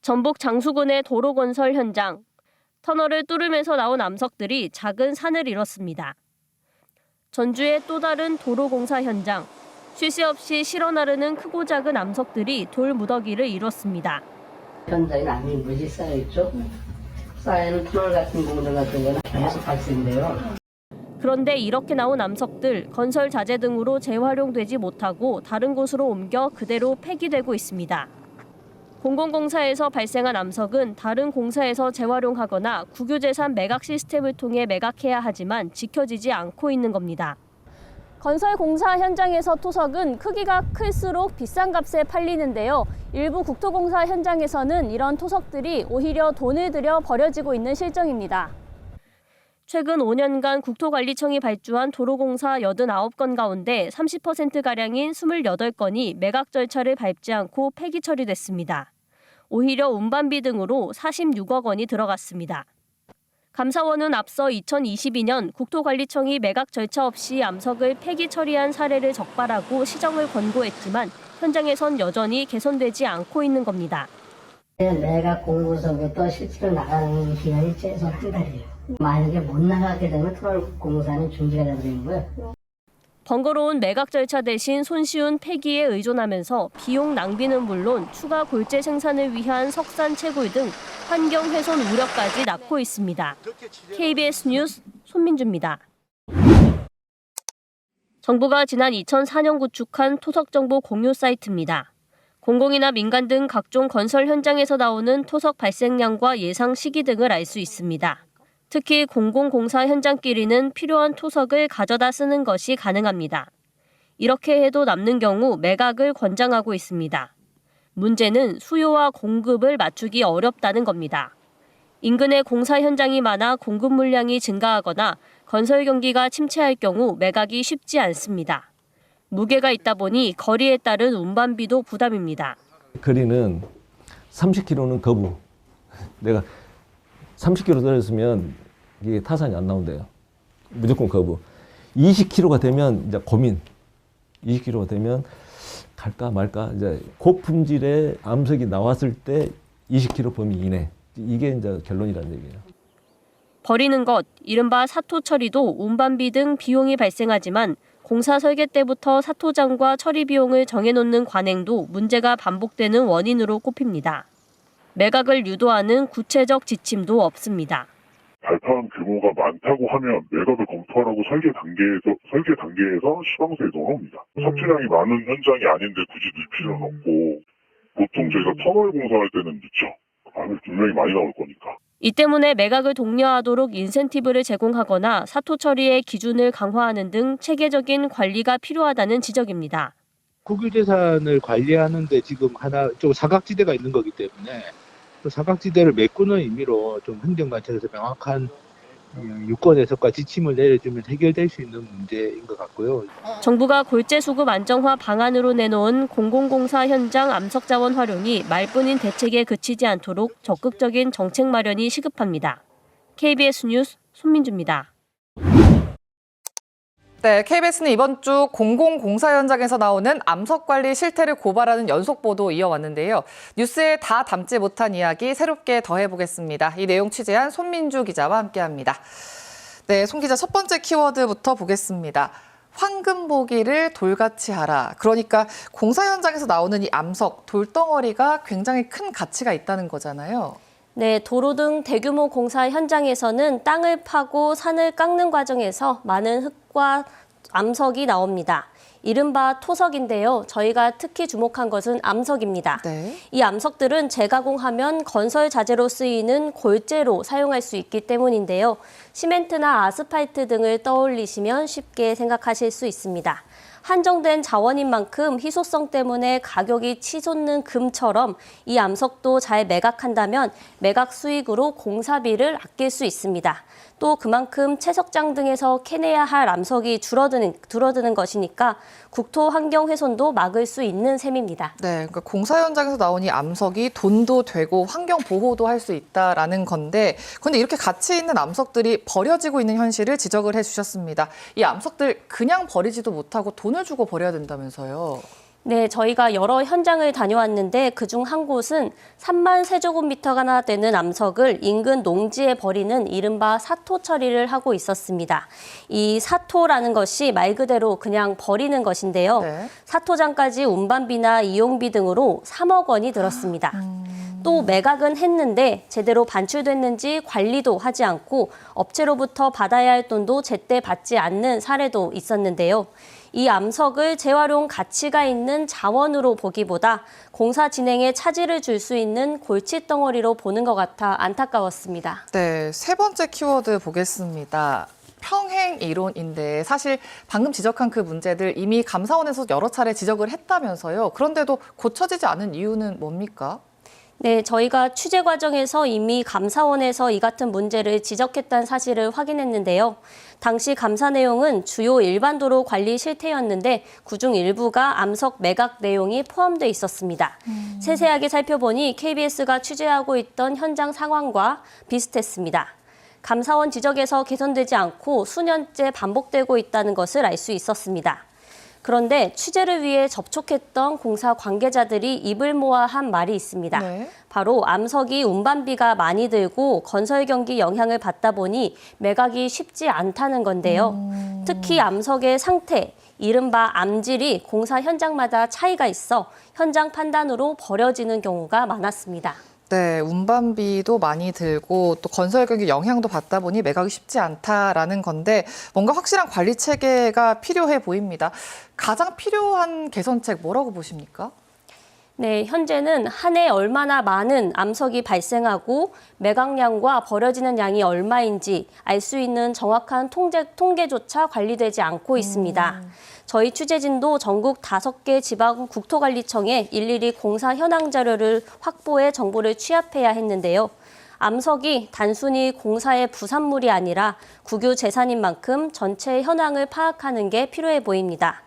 전북 장수군의 도로 건설 현장. 터널을 뚫으면서 나온 암석들이 작은 산을 이뤘습니다. 전주의 또 다른 도로 공사 현장. 쉴 새 없이 실어 나르는 크고 작은 암석들이 돌 무더기를 이뤘습니다. 현장에 남이 무지 쌓여있죠. 쌓여있는 터널 같은 공정 같은 거는 계속 발생돼요. 그런데 이렇게 나온 암석들 건설 자재 등으로 재활용되지 못하고 다른 곳으로 옮겨 그대로 폐기되고 있습니다. 공공공사에서 발생한 암석은 다른 공사에서 재활용하거나 국유재산 매각 시스템을 통해 매각해야 하지만 지켜지지 않고 있는 겁니다. 건설 공사 현장에서 토석은 크기가 클수록 비싼 값에 팔리는데요. 일부 국토공사 현장에서는 이런 토석들이 오히려 돈을 들여 버려지고 있는 실정입니다. 최근 5년간 국토관리청이 발주한 도로공사 89건 가운데 30%가량인 28건이 매각 절차를 밟지 않고 폐기 처리됐습니다. 오히려 운반비 등으로 46억 원이 들어갔습니다. 감사원은 앞서 2022년 국토관리청이 매각 절차 없이 암석을 폐기 처리한 사례를 적발하고 시정을 권고했지만 현장에선 여전히 개선되지 않고 있는 겁니다. 매각 공고서부터 실제로 나가는 기간이 최소 한 달이에요. 만약에 못 나가게 되면 터널 공사는 중지가 되는 거예요. 번거로운 매각 절차 대신 손쉬운 폐기에 의존하면서 비용 낭비는 물론 추가 골재 생산을 위한 석산 채굴 등 환경 훼손 우려까지 낳고 있습니다. KBS 뉴스 손민주입니다. 정부가 지난 2004년 구축한 토석 정보 공유 사이트입니다. 공공이나 민간 등 각종 건설 현장에서 나오는 토석 발생량과 예상 시기 등을 알 수 있습니다. 특히 공공공사 현장끼리는 필요한 토석을 가져다 쓰는 것이 가능합니다. 이렇게 해도 남는 경우 매각을 권장하고 있습니다. 문제는 수요와 공급을 맞추기 어렵다는 겁니다. 인근에 공사 현장이 많아 공급 물량이 증가하거나 건설 경기가 침체할 경우 매각이 쉽지 않습니다. 무게가 있다 보니 거리에 따른 운반비도 부담입니다. 거리는 30km는 거부. 내가 30km 떨어졌으면 이게 타산이 안 나온대요. 무조건 거부. 20km가 되면 이제 고민. 20km가 되면 갈까 말까. 이제 고품질의 암석이 나왔을 때 20km 범위 이내. 이게 이제 결론이라는 얘기예요. 버리는 것, 이른바 사토 처리도 운반비 등 비용이 발생하지만 공사 설계 때부터 사토장과 처리 비용을 정해놓는 관행도 문제가 반복되는 원인으로 꼽힙니다. 매각을 유도하는 구체적 지침도 없습니다. 발파한 규모가 많다고 하면 매각을 검토하라고 설계 단계에서 시방서에 넣어놓습니다. 섭취량이 많은 현장이 아닌데 굳이 넣을 필요는 없고 보통 저희가 터널 공사할 때는 넣죠. 분명히 많이 나올 거니까. 이 때문에 매각을 독려하도록 인센티브를 제공하거나 사토 처리의 기준을 강화하는 등 체계적인 관리가 필요하다는 지적입니다. 국유재산을 관리하는데 지금 좀 사각지대가 있는 거기 때문에 그 사각지대를 메꾸는 의미로 좀 행정관청에서 명확한 유권 해석과 지침을 내려주면 해결될 수 있는 문제인 것 같고요. 정부가 골재 수급 안정화 방안으로 내놓은 공공공사 현장 암석 자원 활용이 말뿐인 대책에 그치지 않도록 적극적인 정책 마련이 시급합니다. KBS 뉴스 손민주입니다. 네, KBS는 이번 주 공공공사 현장에서 나오는 암석 관리 실태를 고발하는 연속 보도 이어왔는데요. 뉴스에 다 담지 못한 이야기 새롭게 더해보겠습니다. 이 내용 취재한 손민주 기자와 함께합니다. 네, 손 기자 첫 번째 키워드부터 보겠습니다. 황금 보기를 돌같이 하라. 그러니까 공사 현장에서 나오는 이 암석, 돌덩어리가 굉장히 큰 가치가 있다는 거잖아요. 네, 도로 등 대규모 공사 현장에서는 땅을 파고 산을 깎는 과정에서 많은 흙과 암석이 나옵니다. 이른바 토석인데요. 저희가 특히 주목한 것은 암석입니다. 네. 이 암석들은 재가공하면 건설 자재로 쓰이는 골재로 사용할 수 있기 때문인데요. 시멘트나 아스팔트 등을 떠올리시면 쉽게 생각하실 수 있습니다. 한정된 자원인 만큼 희소성 때문에 가격이 치솟는 금처럼 이 암석도 잘 매각한다면 매각 수익으로 공사비를 아낄 수 있습니다. 또 그만큼 채석장 등에서 캐내야 할 암석이 줄어드는 것이니까 국토 환경 훼손도 막을 수 있는 셈입니다. 네, 그러니까 공사 현장에서 나온 이 암석이 돈도 되고 환경 보호도 할 수 있다라는 건데, 그런데 이렇게 가치 있는 암석들이 버려지고 있는 현실을 지적을 해주셨습니다. 이 암석들 그냥 버리지도 못하고 돈을 주고 버려야 된다면서요? 네, 저희가 여러 현장을 다녀왔는데 그중 한 곳은 3만 세제곱미터가 되는 암석을 인근 농지에 버리는 이른바 사토 처리를 하고 있었습니다. 이 사토라는 것이 말 그대로 그냥 버리는 것인데요. 네. 사토장까지 운반비나 이용비 등으로 3억 원이 들었습니다. 또 매각은 했는데 제대로 반출됐는지 관리도 하지 않고 업체로부터 받아야 할 돈도 제때 받지 않는 사례도 있었는데요. 이 암석을 재활용 가치가 있는 자원으로 보기보다 공사 진행에 차질을 줄 수 있는 골칫덩어리로 보는 것 같아 안타까웠습니다. 네, 세 번째 키워드 보겠습니다. 평행 이론인데 사실 방금 지적한 그 문제들 이미 감사원에서 여러 차례 지적을 했다면서요. 그런데도 고쳐지지 않은 이유는 뭡니까? 네, 저희가 취재 과정에서 이미 감사원에서 이 같은 문제를 지적했다는 사실을 확인했는데요. 당시 감사 내용은 주요 일반 도로 관리 실태였는데 그중 일부가 암석 매각 내용이 포함돼 있었습니다. 세세하게 살펴보니 KBS가 취재하고 있던 현장 상황과 비슷했습니다. 감사원 지적에서 개선되지 않고 수년째 반복되고 있다는 것을 알 수 있었습니다. 그런데 취재를 위해 접촉했던 공사 관계자들이 입을 모아 한 말이 있습니다. 네. 바로 암석이 운반비가 많이 들고 건설 경기 영향을 받다 보니 매각이 쉽지 않다는 건데요. 특히 암석의 상태, 이른바 암질이 공사 현장마다 차이가 있어 현장 판단으로 버려지는 경우가 많았습니다. 네, 운반비도 많이 들고 또 건설 경기 영향도 받다 보니 매각이 쉽지 않다라는 건데 뭔가 확실한 관리 체계가 필요해 보입니다. 가장 필요한 개선책 뭐라고 보십니까? 네, 현재는 한 해 얼마나 많은 암석이 발생하고 매각량과 버려지는 양이 얼마인지 알 수 있는 정확한 통계조차 관리되지 않고 있습니다. 저희 취재진도 전국 5개 지방 국토관리청에 일일이 공사 현황 자료를 확보해 정보를 취합해야 했는데요. 암석이 단순히 공사의 부산물이 아니라 국유 재산인 만큼 전체 현황을 파악하는 게 필요해 보입니다.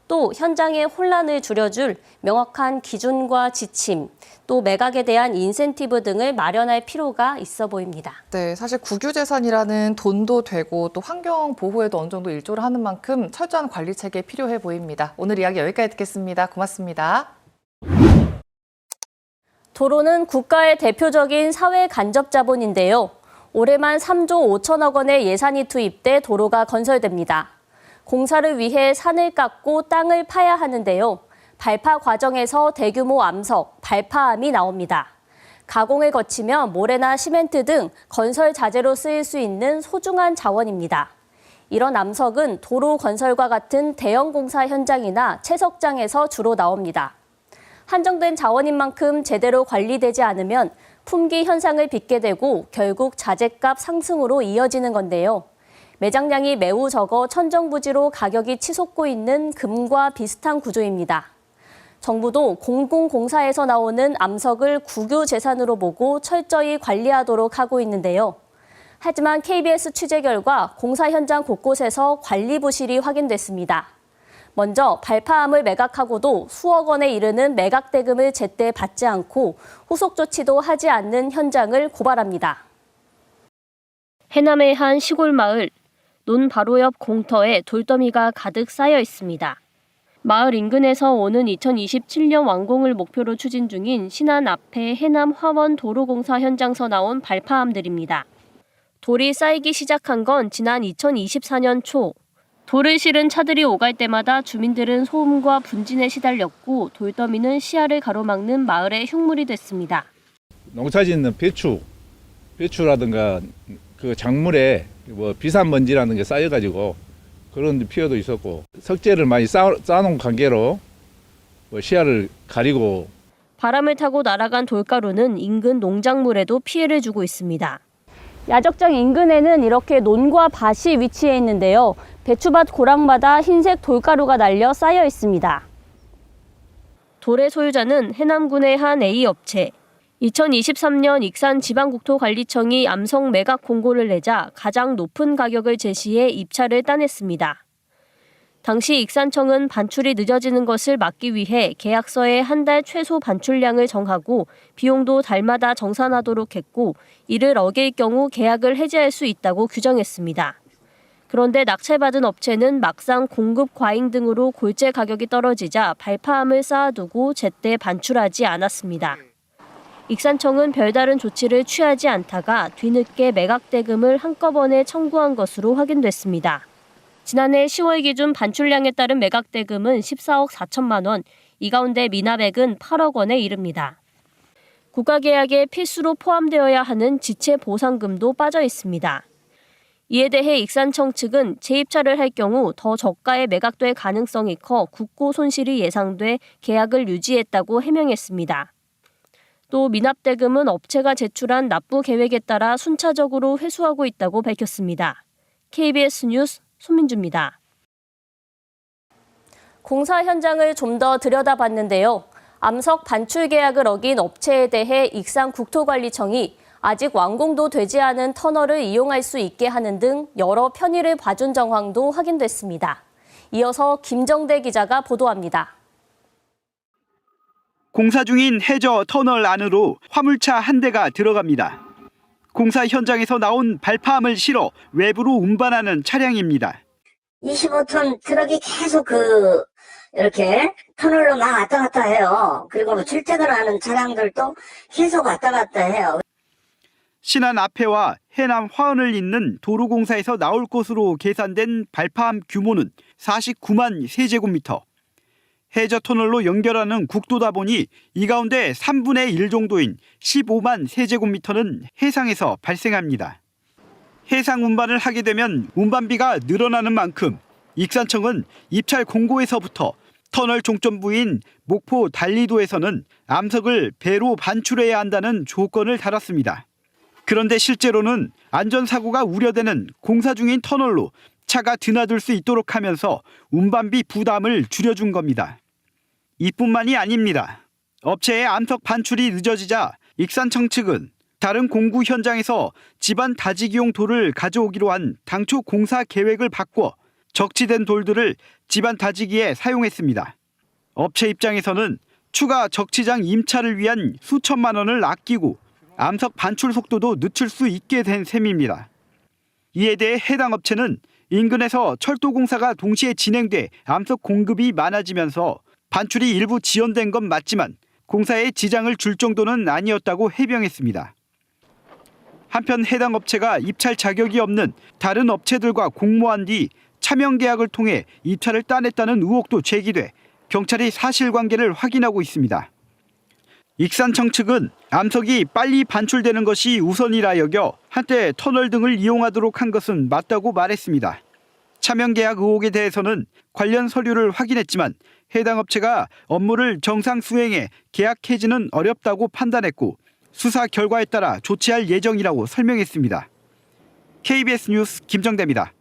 또 현장의 혼란을 줄여줄 명확한 기준과 지침, 또 매각에 대한 인센티브 등을 마련할 필요가 있어 보입니다. 네, 사실 국유재산이라는 돈도 되고 또 환경 보호에도 어느 정도 일조를 하는 만큼 철저한 관리 체계 필요해 보입니다. 오늘 이야기 여기까지 듣겠습니다. 고맙습니다. 도로는 국가의 대표적인 사회 간접 자본인데요. 올해만 3조 5천억 원의 예산이 투입돼 도로가 건설됩니다. 공사를 위해 산을 깎고 땅을 파야 하는데요. 발파 과정에서 대규모 암석, 발파암이 나옵니다. 가공을 거치며 모래나 시멘트 등 건설 자재로 쓰일 수 있는 소중한 자원입니다. 이런 암석은 도로 건설과 같은 대형 공사 현장이나 채석장에서 주로 나옵니다. 한정된 자원인 만큼 제대로 관리되지 않으면 품귀 현상을 빚게 되고 결국 자재값 상승으로 이어지는 건데요. 매장량이 매우 적어 천정부지로 가격이 치솟고 있는 금과 비슷한 구조입니다. 정부도 공공공사에서 나오는 암석을 국유재산으로 보고 철저히 관리하도록 하고 있는데요. 하지만 KBS 취재 결과 공사 현장 곳곳에서 관리 부실이 확인됐습니다. 먼저 발파암을 매각하고도 수억 원에 이르는 매각 대금을 제때 받지 않고 후속 조치도 하지 않는 현장을 고발합니다. 해남의 한 시골 마을, 논 바로 옆 공터에 돌더미가 가득 쌓여 있습니다. 마을 인근에서 오는 2027년 완공을 목표로 추진 중인 신안 앞에 해남 화원 도로공사 현장서 나온 발파암들입니다. 돌이 쌓이기 시작한 건 지난 2024년 초. 돌을 실은 차들이 오갈 때마다 주민들은 소음과 분진에 시달렸고 돌더미는 시야를 가로막는 마을의 흉물이 됐습니다. 농사짓는 배추라든가 그 작물에 뭐 비산먼지라는 게 쌓여가지고 그런 피해도 있었고 석재를 많이 쌓아놓은 관계로 뭐 시야를 가리고 바람을 타고 날아간 돌가루는 인근 농작물에도 피해를 주고 있습니다. 야적장 인근에는 이렇게 논과 밭이 위치해 있는데요. 배추밭 고랑마다 흰색 돌가루가 날려 쌓여 있습니다. 돌의 소유자는 해남군의 한 A업체. 2023년 익산지방국토관리청이 암석 매각 공고를 내자 가장 높은 가격을 제시해 입찰을 따냈습니다. 당시 익산청은 반출이 늦어지는 것을 막기 위해 계약서에 한 달 최소 반출량을 정하고 비용도 달마다 정산하도록 했고 이를 어길 경우 계약을 해지할 수 있다고 규정했습니다. 그런데 낙찰받은 업체는 막상 공급 과잉 등으로 골재 가격이 떨어지자 발파함을 쌓아두고 제때 반출하지 않았습니다. 익산청은 별다른 조치를 취하지 않다가 뒤늦게 매각 대금을 한꺼번에 청구한 것으로 확인됐습니다. 지난해 10월 기준 반출량에 따른 매각 대금은 14억 4천만 원, 이 가운데 미납액은 8억 원에 이릅니다. 국가계약에 필수로 포함되어야 하는 지체 보상금도 빠져 있습니다. 이에 대해 익산청 측은 재입찰을 할 경우 더 저가에 매각될 가능성이 커 국고 손실이 예상돼 계약을 유지했다고 해명했습니다. 또 미납대금은 업체가 제출한 납부 계획에 따라 순차적으로 회수하고 있다고 밝혔습니다. KBS 뉴스 손민주입니다. 공사 현장을 좀 더 들여다봤는데요. 암석 반출 계약을 어긴 업체에 대해 익산국토관리청이 아직 완공도 되지 않은 터널을 이용할 수 있게 하는 등 여러 편의를 봐준 정황도 확인됐습니다. 이어서 김정대 기자가 보도합니다. 공사 중인 해저 터널 안으로 화물차 한 대가 들어갑니다. 공사 현장에서 나온 발파함을 실어 외부로 운반하는 차량입니다. 25톤 트럭이 계속 이렇게 터널로 막 왔다 갔다 해요. 그리고 출퇴근을 하는 차량들도 계속 왔다 갔다 해요. 신안 앞에와 해남 화원을 잇는 도로공사에서 나올 것으로 계산된 발파함 규모는 49만 세제곱미터. 해저 터널로 연결하는 국도다 보니 이 가운데 3분의 1 정도인 15만 세제곱미터는 해상에서 발생합니다. 해상 운반을 하게 되면 운반비가 늘어나는 만큼 익산청은 입찰 공고에서부터 터널 종점부인 목포 달리도에서는 암석을 배로 반출해야 한다는 조건을 달았습니다. 그런데 실제로는 안전사고가 우려되는 공사 중인 터널로 차가 드나들 수 있도록 하면서 운반비 부담을 줄여준 겁니다. 이뿐만이 아닙니다. 업체의 암석 반출이 늦어지자 익산청 측은 다른 공구 현장에서 집안 다지기용 돌을 가져오기로 한 당초 공사 계획을 바꿔 적치된 돌들을 집안 다지기에 사용했습니다. 업체 입장에서는 추가 적치장 임차를 위한 수천만 원을 아끼고 암석 반출 속도도 늦출 수 있게 된 셈입니다. 이에 대해 해당 업체는 인근에서 철도 공사가 동시에 진행돼 암석 공급이 많아지면서 반출이 일부 지연된 건 맞지만 공사에 지장을 줄 정도는 아니었다고 해명했습니다. 한편 해당 업체가 입찰 자격이 없는 다른 업체들과 공모한 뒤 차명 계약을 통해 입찰을 따냈다는 의혹도 제기돼 경찰이 사실관계를 확인하고 있습니다. 익산청 측은 암석이 빨리 반출되는 것이 우선이라 여겨 한때 터널 등을 이용하도록 한 것은 맞다고 말했습니다. 차명 계약 의혹에 대해서는 관련 서류를 확인했지만 해당 업체가 업무를 정상 수행해 계약 해지는 어렵다고 판단했고 수사 결과에 따라 조치할 예정이라고 설명했습니다. KBS 뉴스 김정대입니다.